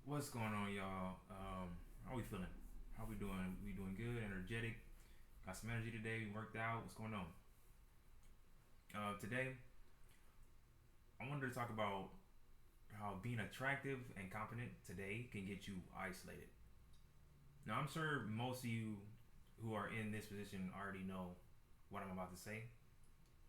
What's going on, y'all? How we feeling? How we doing? We doing good, energetic. Got some energy today. We worked out. What's going on? Today, I wanted to talk about how being attractive and competent today can get you isolated. Now, I'm sure most of you who are in this position already know what I'm about to say,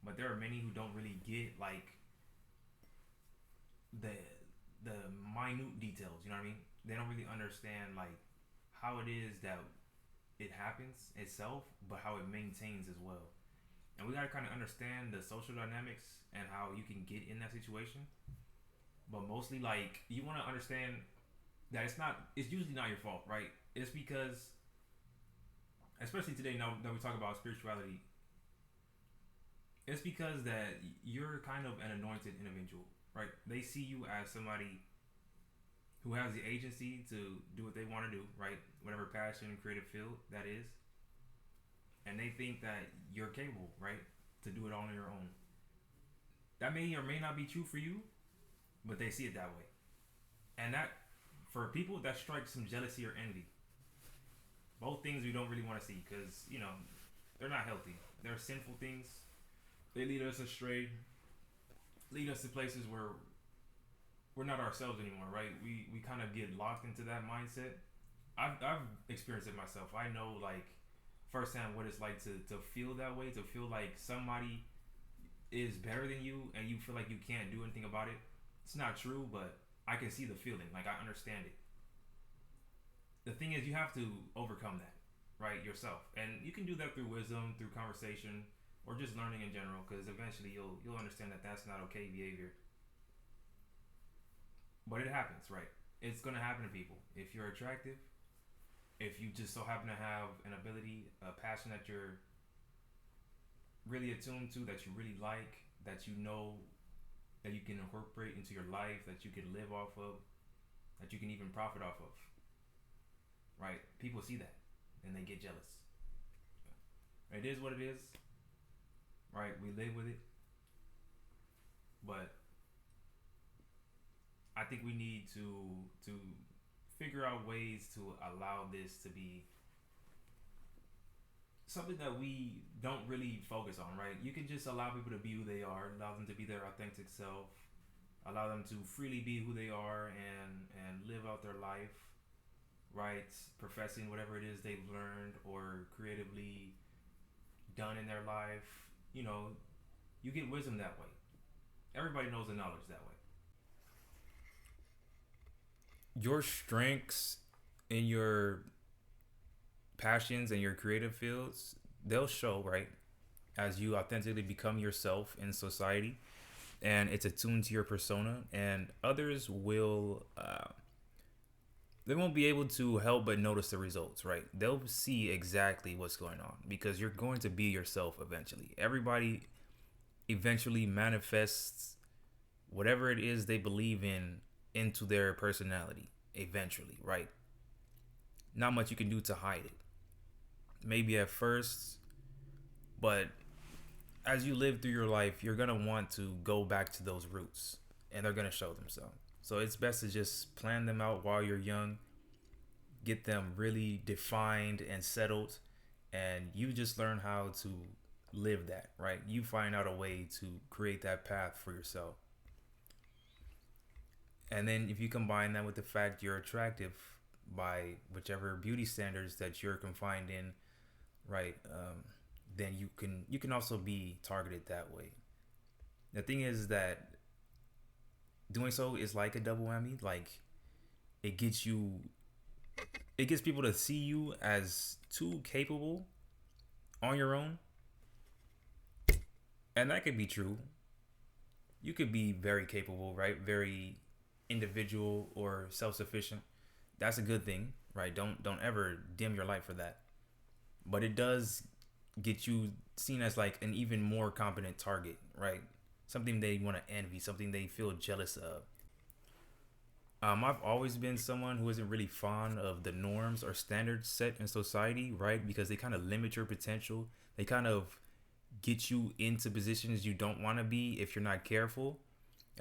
but there are many who don't really get like the the minute details. You know what I mean? They don't really understand like how it is that it happens itself, but how it maintains as well. And we gotta kind of understand the social dynamics and how you can get in that situation. But mostly, like you want to understand that it's not. It's usually not your fault, right? It's because, especially today, now that we talk about spirituality, it's because that you're kind of an anointed individual, right? They see you as somebody who has the agency to do what they want to do, right? Whatever passion and creative field that is, and they think that you're capable, right, to do it all on your own. That may or may not be true for you, but they see it that way, and that for people that strikes some jealousy or envy. Both things we don't really want to see because they're not healthy. They're sinful things. They lead us astray, lead us to places where we're not ourselves anymore, right? We kind of get locked into that mindset. I've experienced it myself. I know like firsthand what it's like to feel that way, to feel like somebody is better than you and you feel like you can't do anything about it. It's not true, but I can see the feeling. Like I understand it. The thing is, you have to overcome that, right, yourself, and you can do that through wisdom, through conversation, or just learning in general. Because eventually, you'll understand that that's not okay behavior. But it happens, right? It's gonna happen to people. If you're attractive, if you just so happen to have an ability, a passion that you're really attuned to, that you really like, that you know that you can incorporate into your life, that you can live off of, that you can even profit off of, right? People see that and they get jealous. It is what it is, right? We live with it, but I think we need to figure out ways to allow this to be something that we don't really focus on, right? You can just allow people to be who they are, allow them to be their authentic self, allow them to freely be who they are and live out their life, right? Professing whatever it is they've learned or creatively done in their life. You know, you get wisdom that way. Everybody knows the knowledge that way. Your strengths in your passions and your creative fields, they'll show, right? As you authentically become yourself in society and it's attuned to your persona, and others will they won't be able to help but notice the results, right? They'll see exactly what's going on because you're going to be yourself eventually. Everybody eventually manifests whatever it is they believe in into their personality eventually, right? Not much you can do to hide it. Maybe at first, but as you live through your life, you're gonna want to go back to those roots, and they're gonna show themselves. So it's best to just plan them out while you're young, get them really defined and settled, and you just learn how to live that, right? You find out a way to create that path for yourself. And then if you combine that with the fact you're attractive by whichever beauty standards that you're confined in, right? Then you can also be targeted that way. The thing is that doing so is like a double whammy. Like it gets you, it gets people to see you as too capable on your own, and that could be true. You could be very capable, right? Very individual or self-sufficient. That's a good thing, right? Don't ever dim your light for that. But it does get you seen as like an even more competent target, right? Something they want to envy, something they feel jealous of. I've always been someone who isn't really fond of the norms or standards set in society, right? Because they kind of limit your potential. They kind of get you into positions you don't want to be if you're not careful.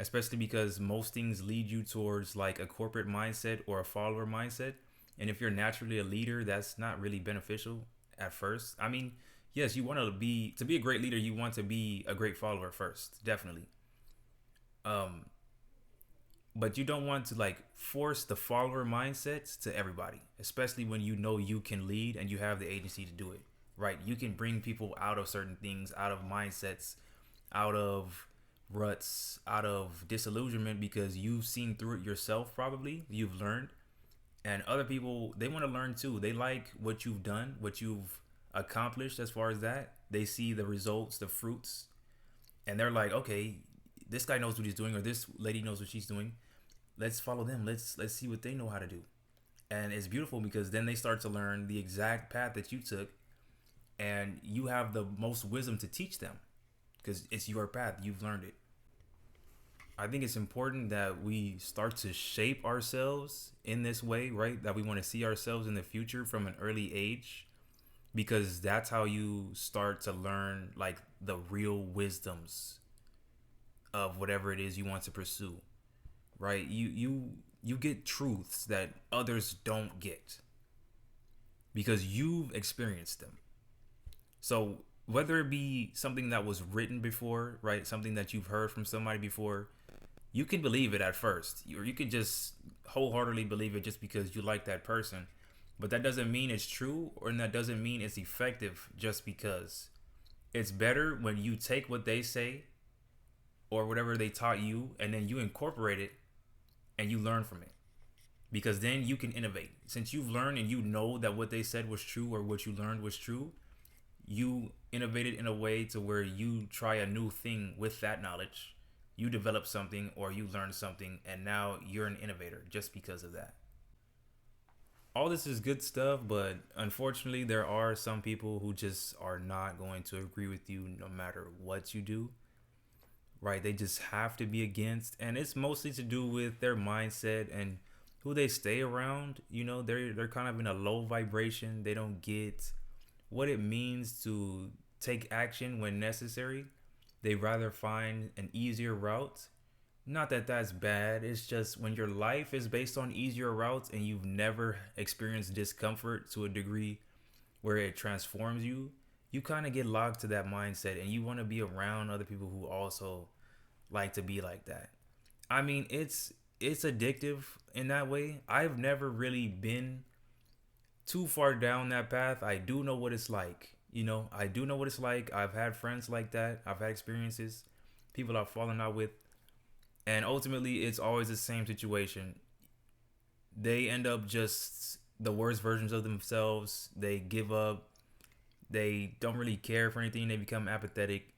especially because most things lead you towards like a corporate mindset or a follower mindset. And if you're naturally a leader, that's not really beneficial at first. I mean, yes, you want to be a great leader, you want to be a great follower first, definitely. Um, but you don't want to like force the follower mindsets to everybody, especially when you know you can lead and you have the agency to do it. Right? You can bring people out of certain things, out of mindsets, out of ruts, out of disillusionment because you've seen through it yourself. Probably you've learned, and other people, they want to learn too. They like what you've done, what you've accomplished as far as that. They see the results, the fruits, and they're like, okay, this guy knows what he's doing, or this lady knows what she's doing. Let's follow them. Let's see what they know how to do. And it's beautiful because then they start to learn the exact path that you took, and you have the most wisdom to teach them because it's your path. You've learned it. I think it's important that we start to shape ourselves in this way, right? That we want to see ourselves in the future from an early age, because that's how you start to learn like the real wisdoms of whatever it is you want to pursue, right? You get truths that others don't get because you've experienced them. So whether it be something that was written before, right? Something that you've heard from somebody before, you can believe it at first, or you can just wholeheartedly believe it just because you like that person. But that doesn't mean it's true, or that doesn't mean it's effective just because. It's better when you take what they say or whatever they taught you and then you incorporate it and you learn from it. Because then you can innovate. Since you've learned and you know that what they said was true or what you learned was true, you innovated in a way to where you try a new thing with that knowledge. You develop something or you learn something, and now you're an innovator just because of that. All this is good stuff, but unfortunately, there are some people who just are not going to agree with you no matter what you do, right? They just have to be against, and it's mostly to do with their mindset and who they stay around. You know, they're kind of in a low vibration. They don't get what it means to take action when necessary. They rather find an easier route. Not that that's bad. It's just when your life is based on easier routes and you've never experienced discomfort to a degree where it transforms you, you kind of get locked to that mindset and you want to be around other people who also like to be like that. I mean, it's addictive in that way. I've never really been too far down that path. I do know what it's like. You know, I do know what it's like. I've had friends like that. I've had experiences, people I've fallen out with. And ultimately, it's always the same situation. They end up just the worst versions of themselves. They give up. They don't really care for anything. They become apathetic.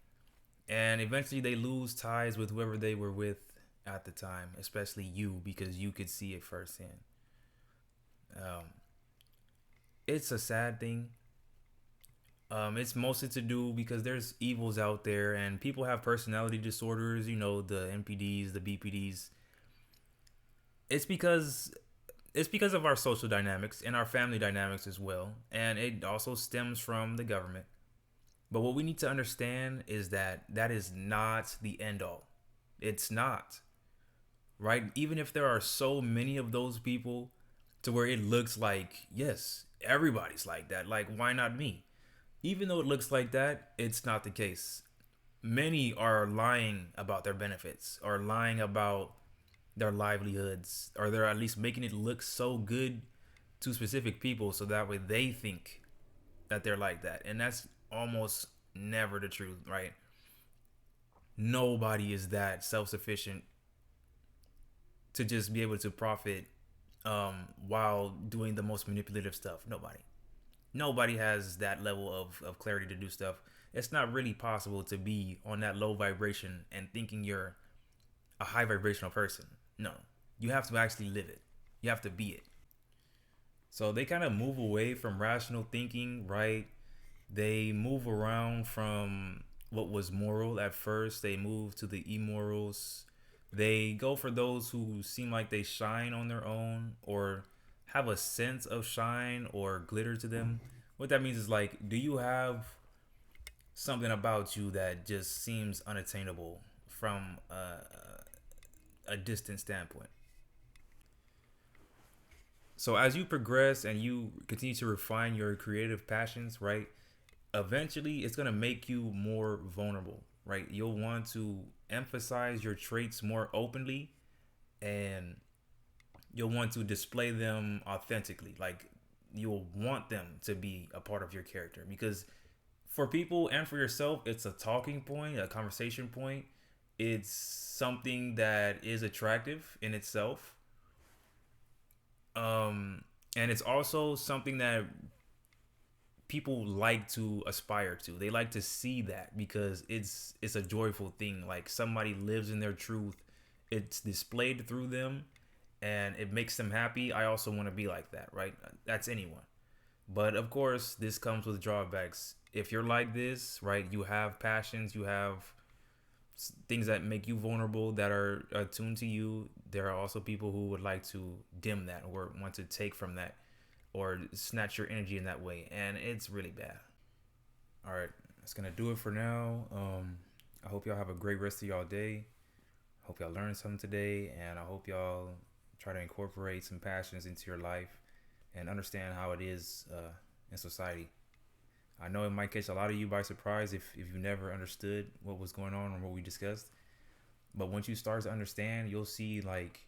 And eventually, they lose ties with whoever they were with at the time, especially you, because you could see it firsthand. Um, it's a sad thing. It's mostly to do because there's evils out there and people have personality disorders, you know, the NPDs, the BPDs. It's because it's because of our social dynamics and our family dynamics as well. And it also stems from the government. But what we need to understand is that that is not the end all. It's not, right? Even if there are so many of those people to where it looks like, yes, everybody's like that. Like, why not me? Even though it looks like that, it's not the case. Many are lying about their benefits or lying about their livelihoods, or they're at least making it look so good to specific people so that way they think that they're like that. And that's almost never the truth, right? Nobody is that self-sufficient to just be able to profit while doing the most manipulative stuff. Nobody has that level of clarity to do stuff. It's not really possible to be on that low vibration and thinking you're a high vibrational person. No, you have to actually live it. You have to be it. So they kind of move away from rational thinking, right? They move around from what was moral at first. They move to the immorals. They go for those who seem like they shine on their own or have a sense of shine or glitter to them. What that means is like, do you have something about you that just seems unattainable from a distant standpoint. So as you progress and you continue to refine your creative passions, right? Eventually it's going to make you more vulnerable, right? You'll want to emphasize your traits more openly, and you'll want to display them authentically. Like, you'll want them to be a part of your character, because for people and for yourself, it's a talking point, a conversation point. It's something that is attractive in itself. And it's also something that people like to aspire to. They like to see that because it's a joyful thing. Like, somebody lives in their truth. It's displayed through them and it makes them happy. I also want to be like that, right? That's anyone. But of course, this comes with drawbacks. If you're like this, right, you have passions, you have things that make you vulnerable that are attuned to you. There are also people who would like to dim that or want to take from that or snatch your energy in that way, and it's really bad. All right, that's gonna do it for now. I hope y'all have a great rest of y'all day. Hope y'all learned something today, and I hope y'all try to incorporate some passions into your life and understand how it is in society. I know it might catch a lot of you by surprise if you never understood what was going on or what we discussed. But once you start to understand, you'll see like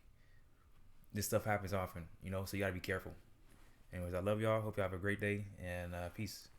this stuff happens often, so you gotta be careful. Anyways, I love y'all. Hope y'all have a great day, and peace.